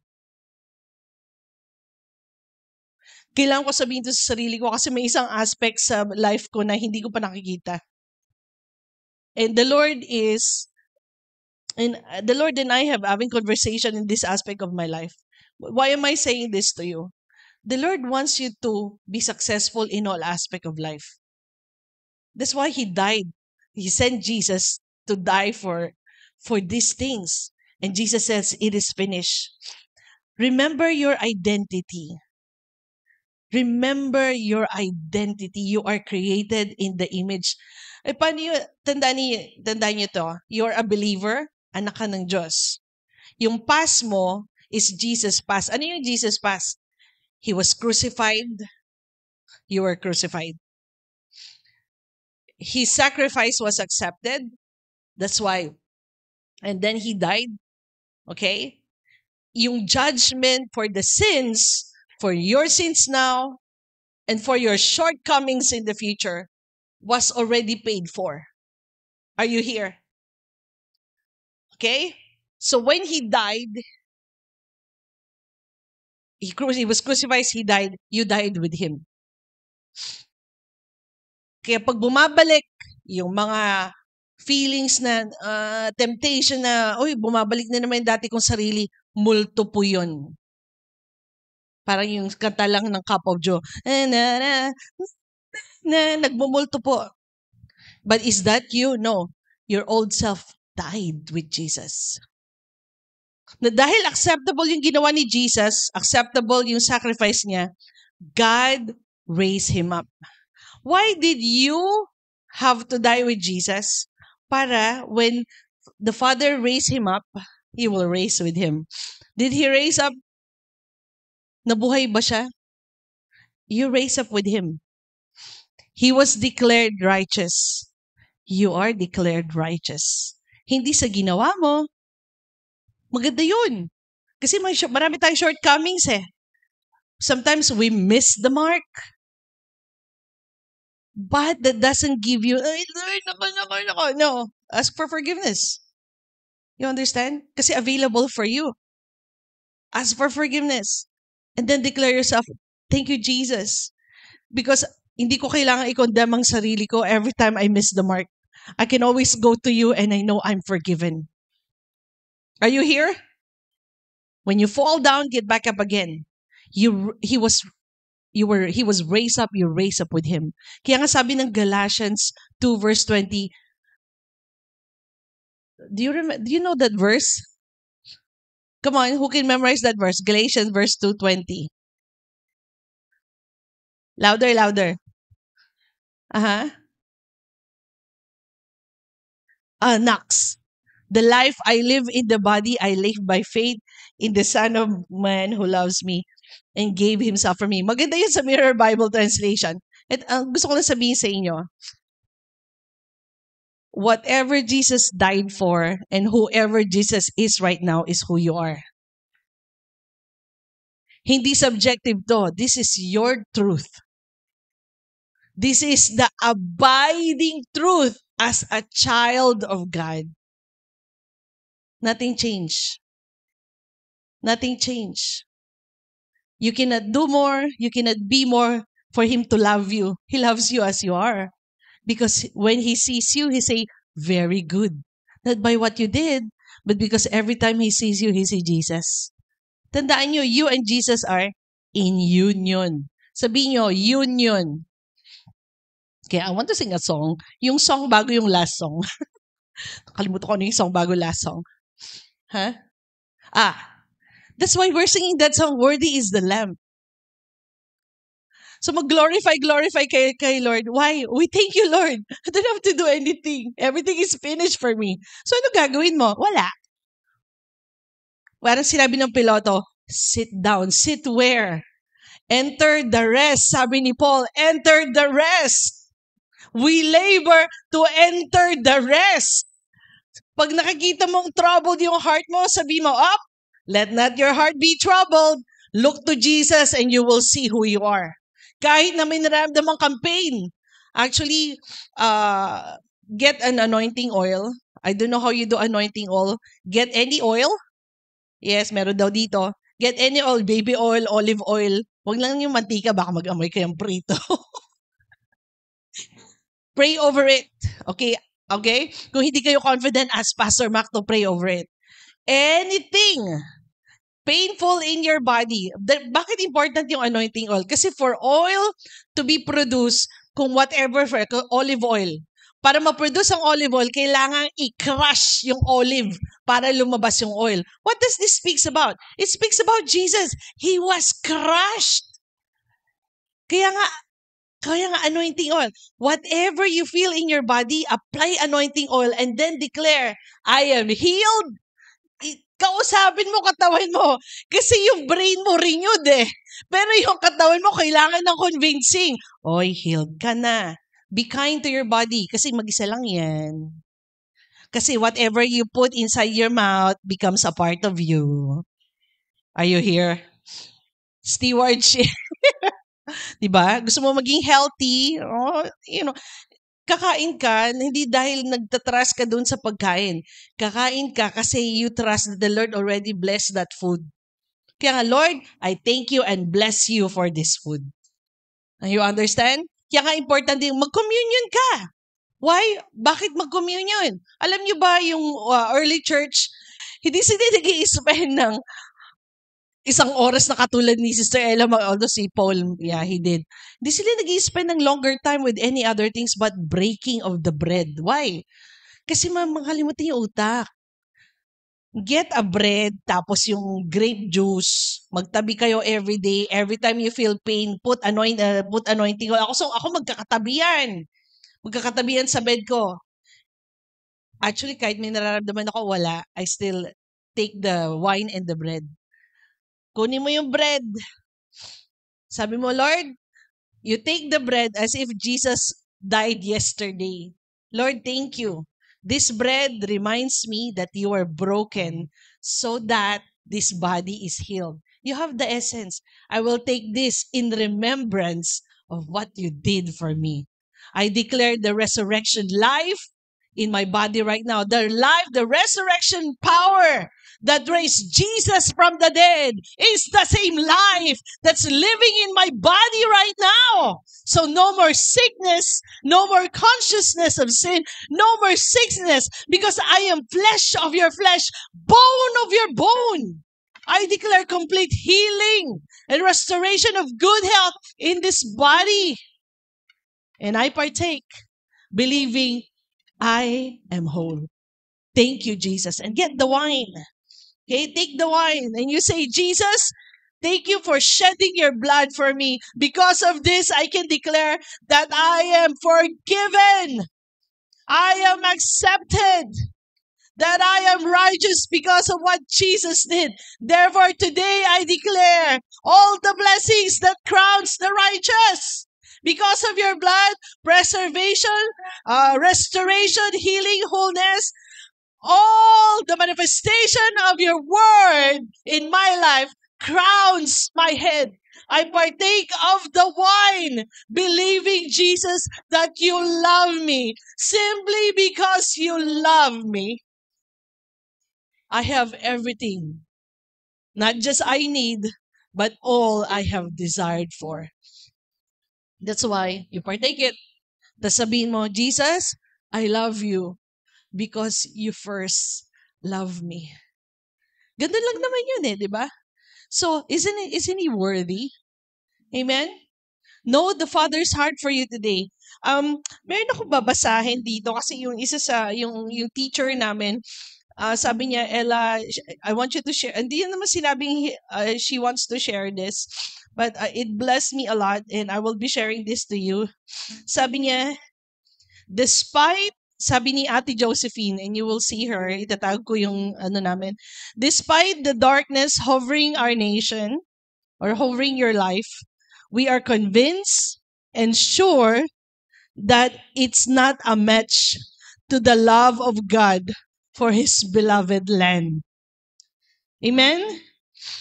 [SPEAKER 1] Kailangan ko sabihin ito sa sarili ko kasi may isang aspect sa life ko na hindi ko pa nakikita. And the Lord and I have having conversation in this aspect of my life. Why am I saying this to you? The Lord wants you to be successful in all aspect of life. That's why He died. He sent Jesus to die for these things. And Jesus says, it is finished. Remember your identity. Remember your identity. You are created in the image. Paano yun? Tandaan niyo to. You're a believer, anak ka ng Diyos. Yung past mo is Jesus' past. Ano yung Jesus' past? He was crucified. You were crucified. his sacrifice was accepted. That's why. And then he died. Okay? Yung judgment for the sins, for your sins now, and for your shortcomings in the future, was already paid for. Are you here? Okay? So when he died, he was crucified, he died, you died with him. Kaya pag bumabalik, yung mga feelings na, temptation na, bumabalik na naman yung dati kong sarili, multo po yun. Parang yung kanta lang ng Cup of Joe. Nagmumulto po. But is that you? No. Your old self died with Jesus. Na dahil acceptable yung ginawa ni Jesus, acceptable yung sacrifice niya, God raised him up. Why did you have to die with Jesus? Para when the Father raised him up, he will raise with him. Did he raise up? Nabuhay ba siya? You raise up with him. He was declared righteous. You are declared righteous. Hindi sa ginawa mo. Maganda yun. Kasi marami tayong shortcomings eh. Sometimes we miss the mark. But that doesn't give you, no. Ask for forgiveness. You understand? Kasi available for you. Ask for forgiveness. And then declare yourself, thank you, Jesus. Because hindi ko kailangan i-condemn ang sarili ko every time I miss the mark. I can always go to you and I know I'm forgiven. Are you here? When you fall down, get back up again. He was raised up, you raised up with him. Kaya nga sabi ng Galatians 2 verse 20, do you know that verse? Come on, who can memorize that verse? Galatians verse 2:20. Louder, louder. Knox. The life I live in the body, I live by faith in the Son of Man who loves me and gave himself for me. Maganda yun sa Mirror Bible Translation. At gusto ko lang sabihin sa inyo, whatever Jesus died for and whoever Jesus is right now is who you are. Hindi subjective to. This is your truth. This is the abiding truth as a child of God. Nothing changed. Nothing changed. You cannot do more. You cannot be more for him to love you. He loves you as you are. Because when he sees you, he say, very good. Not by what you did, but because every time he sees you, he sees Jesus. Tandaan nyo, you and Jesus are in union. Sabihin nyo, union. Okay, I want to sing a song. Yung song bago yung last song. Kalimutan ko ano yung song bago last song. Huh? That's why we're singing that song, Worthy is the Lamb. So mag-glorify kay Lord. Why? We thank you, Lord. I don't have to do anything. Everything is finished for me. So ano gagawin mo? Wala. Parang sinabi ng piloto, sit down. Sit where? Enter the rest. Sabi ni Paul, enter the rest. We labor to enter the rest. Pag nakikita mong troubled yung heart mo, sabi mo, up, let not your heart be troubled. Look to Jesus and you will see who you are. Kahit na may nararamdamang campaign. Actually, get an anointing oil. I don't know how you do anointing oil. Get any oil. Yes, meron daw dito. Get any oil, baby oil, olive oil. Huwag lang yung mantika, baka mag-amoy kayong prito. Pray over it. Okay? Okay? Kung hindi kayo confident, ask Pastor Mac to pray over it. Anything painful in your body. Bakit important yung anointing oil? Kasi for oil to be produced, kung whatever, for olive oil, para ma-produce ang olive oil, kailangan i-crush yung olive para lumabas yung oil. What does this speaks about? It speaks about Jesus. He was crushed. Kaya nga anointing oil. Whatever you feel in your body, apply anointing oil and then declare, I am healed. Kausapin mo katawan mo. Kasi yung brain mo renewed eh. Pero yung katawan mo kailangan ng convincing. Oy, healed ka na. Be kind to your body kasi mag-isa lang yan. Kasi whatever you put inside your mouth becomes a part of you. Are you here? Stewardship. Diba? Gusto mo maging healthy, kakain ka, hindi dahil nagtatrust ka dun sa pagkain. Kakain ka kasi you trust that the Lord already blessed that food. Kaya nga, Lord, I thank you and bless you for this food. You understand? Kaya nga important din, mag-communion ka. Why? Bakit mag-communion? Alam niyo ba yung early church, hindi sila nag-i-spend ng isang oras na katulad ni Sister Ella, although si Paul, yeah, he did. Hindi sila nag-i-spend ng longer time with any other things but breaking of the bread. Why? Kasi makalimutan yung utak. Get a bread, tapos yung grape juice. Magtabi kayo every day. Every time you feel pain, put anointing. Ako magkakatabi yan. Magkakatabi yan sa bed ko. Actually, kahit may nararamdaman ako, wala. I still take the wine and the bread. Kunin mo yung bread. Sabi mo, Lord, you take the bread as if Jesus died yesterday. Lord, thank you. This bread reminds me that you are broken so that this body is healed. You have the essence. I will take this in remembrance of what you did for me. I declare the resurrection life in my body right now. The life, the resurrection power that raised Jesus from the dead is the same life that's living in my body right now. So no more sickness, no more consciousness of sin, no more sickness, because I am flesh of your flesh, bone of your bone. I declare complete healing and restoration of good health in this body. And I partake, believing I am whole. Thank you, Jesus. And get the wine. Okay, take the wine and you say, Jesus, thank you for shedding your blood for me. Because of this, I can declare that I am forgiven. I am accepted. That I am righteous because of what Jesus did. Therefore, today I declare all the blessings that crowns the righteous. Because of your blood, preservation, restoration, healing, wholeness, all the manifestation of your word in my life crowns my head. I partake of the wine, believing, Jesus, that you love me. Simply because you love me, I have everything. Not just I need, but all I have desired for. That's why you partake it. Tapos sabihin mo, Jesus, I love you because you first love me. Ganun lang naman yun di ba? So, isn't he worthy? Amen? Know the Father's heart for you today. Meron akong babasahin dito kasi yung isa sa, yung teacher namin, sabi niya, Ella, I want you to share. Hindi naman sinabing she wants to share this, but it blessed me a lot and I will be sharing this to you. Sabi niya, sabi ni Ate Josephine, and you will see her, itatag ko yung namin, despite the darkness hovering our nation, or hovering your life, we are convinced and sure that it's not a match to the love of God for His beloved land. Amen?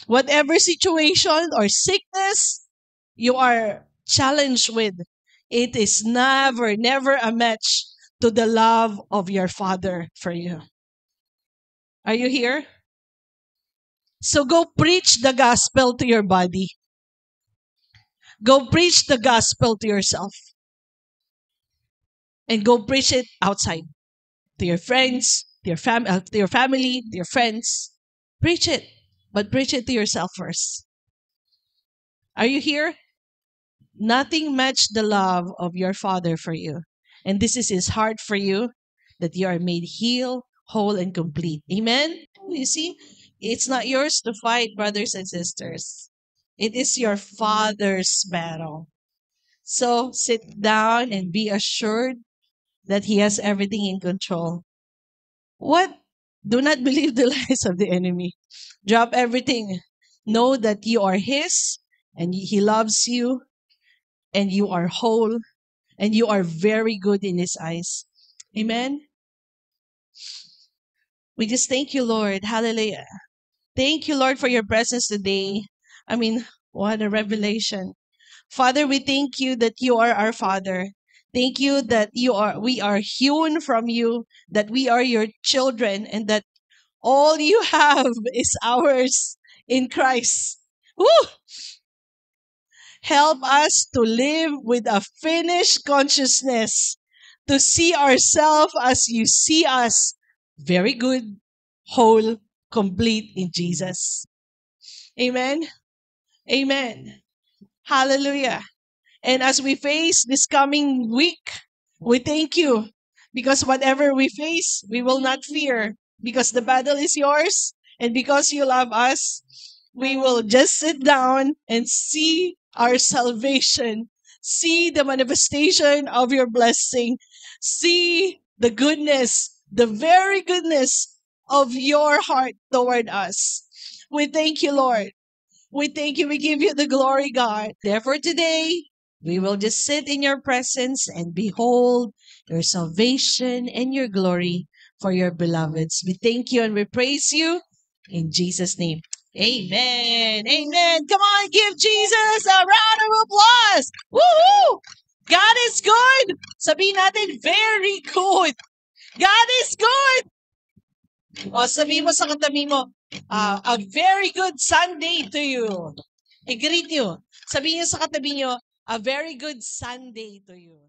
[SPEAKER 1] Whatever situation or sickness you are challenged with, it is never a match to the love of your Father for you. Are you here? So go preach the gospel to your body. Go preach the gospel to yourself. And go preach it outside. To your friends, to your family, to your friends. Preach it. But preach it to yourself first. Are you here? Nothing matched the love of your Father for you. And this is His heart for you, that you are made healed, whole, and complete. Amen? You see, it's not yours to fight, brothers and sisters. It is your Father's battle. So sit down and be assured that He has everything in control. What? Do not believe the lies of the enemy. Drop everything. Know that you are His and He loves you and you are whole and you are very good in His eyes. Amen. We just thank you, Lord. Hallelujah. Thank you, Lord, for your presence today. I mean, what a revelation. Father, we thank you that you are our Father. Thank you that we are hewn from you, that we are your children, and that all you have is ours in Christ. Woo! Help us to live with a finished consciousness, to see ourselves as you see us, very good, whole, complete in Jesus. Amen. Amen. Hallelujah. And as we face this coming week, we thank you because whatever we face, we will not fear because the battle is yours. And because you love us, we will just sit down and see our salvation, see the manifestation of your blessing, see the goodness, the very goodness of your heart toward us. We thank you, Lord. We thank you. We give you the glory, God. Therefore, today, we will just sit in your presence and behold your salvation and your glory for your beloveds. We thank you and we praise you in Jesus' name. Amen. Amen. Come on, give Jesus a round of applause. Woohoo! God is good. Sabihin natin, very good. God is good. O sabihin mo sa katabi mo, a very good Sunday to you. I-greet you. Sabihin niyo sa katabi niyo, a very good Sunday to you.